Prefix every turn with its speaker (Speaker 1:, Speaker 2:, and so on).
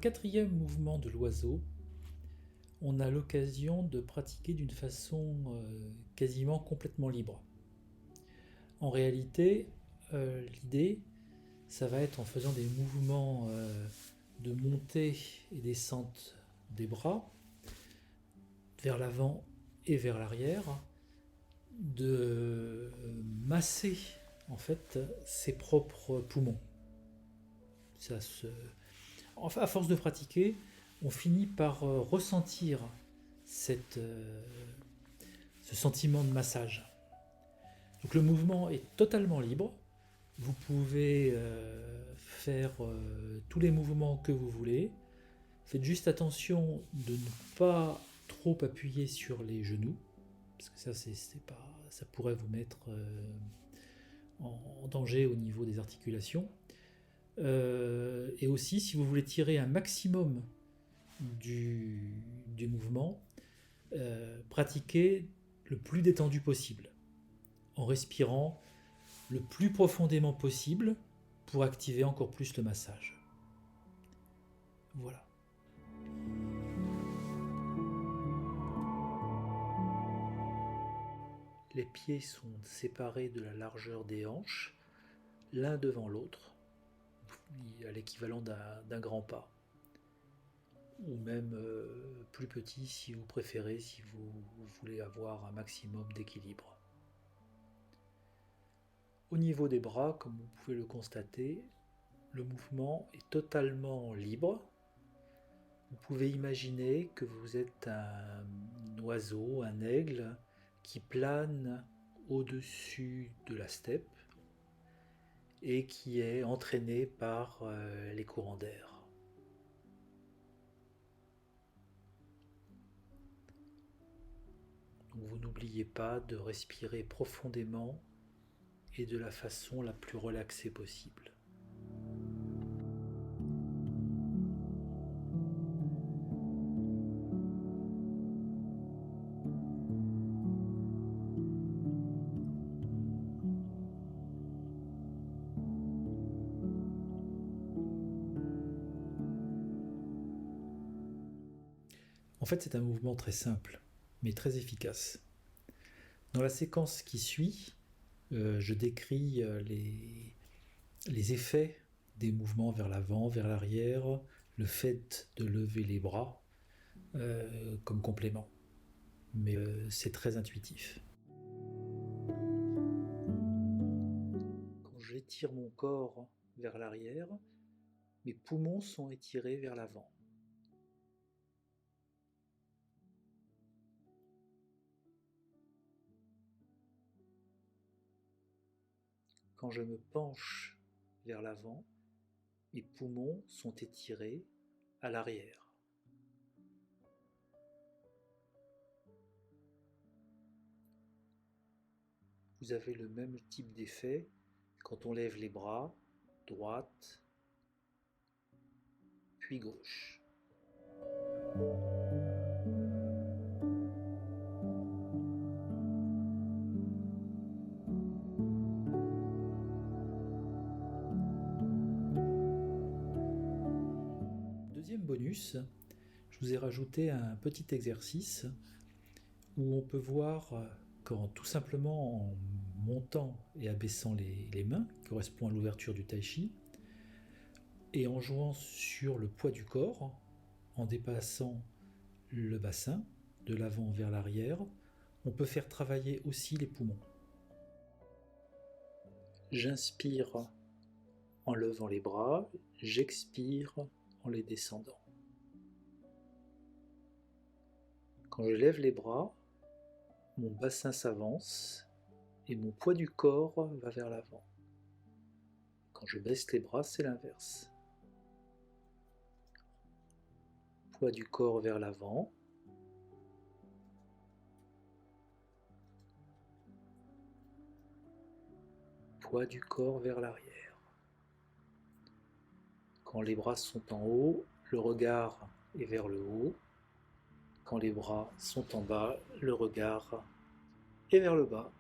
Speaker 1: quatrième mouvement de l'oiseau, on a l'occasion de pratiquer d'une façon quasiment complètement libre. En réalité, l'idée, ça va être en faisant des mouvements de montée et descente des bras, vers l'avant et vers l'arrière, de masser en fait ses propres poumons. Enfin, à force de pratiquer, on finit par ressentir ce sentiment de massage. Donc le mouvement est totalement libre. Vous pouvez faire tous les mouvements que vous voulez. Faites juste attention de ne pas trop appuyer sur les genoux, parce que ça pourrait vous mettre en danger au niveau des articulations. Et aussi, si vous voulez tirer un maximum du mouvement, pratiquez le plus détendu possible, en respirant le plus profondément possible pour activer encore plus le massage. Voilà. Les pieds sont séparés de la largeur des hanches, l'un devant l'autre, à l'équivalent d'un grand pas, ou même plus petit si vous préférez, si vous voulez avoir un maximum d'équilibre. Au niveau des bras, comme vous pouvez le constater, le mouvement est totalement libre. Vous pouvez imaginer que vous êtes un oiseau, un aigle, qui plane au-dessus de la steppe et qui est entraîné par les courants d'air. Donc vous n'oubliez pas de respirer profondément et de la façon la plus relaxée possible. En fait, c'est un mouvement très simple, mais très efficace. Dans la séquence qui suit, je décris les effets des mouvements vers l'avant, vers l'arrière, le fait de lever les bras comme complément. Mais c'est très intuitif. Quand j'étire mon corps vers l'arrière, mes poumons sont étirés vers l'avant. Quand je me penche vers l'avant, mes poumons sont étirés à l'arrière. Vous avez le même type d'effet quand on lève les bras, droite, puis gauche. Deuxième bonus, je vous ai rajouté un petit exercice où on peut voir quand tout simplement en montant et abaissant les mains, qui correspond à l'ouverture du tai chi, et en jouant sur le poids du corps, en dépassant le bassin de l'avant vers l'arrière, on peut faire travailler aussi les poumons. J'inspire en levant les bras, j'expire en les descendant. Quand je lève les bras, mon bassin s'avance et mon poids du corps va vers l'avant. Quand je baisse les bras, c'est l'inverse. Poids du corps vers l'avant. Poids du corps vers l'arrière. Quand les bras sont en haut, le regard est vers le haut. Quand les bras sont en bas, le regard est vers le bas.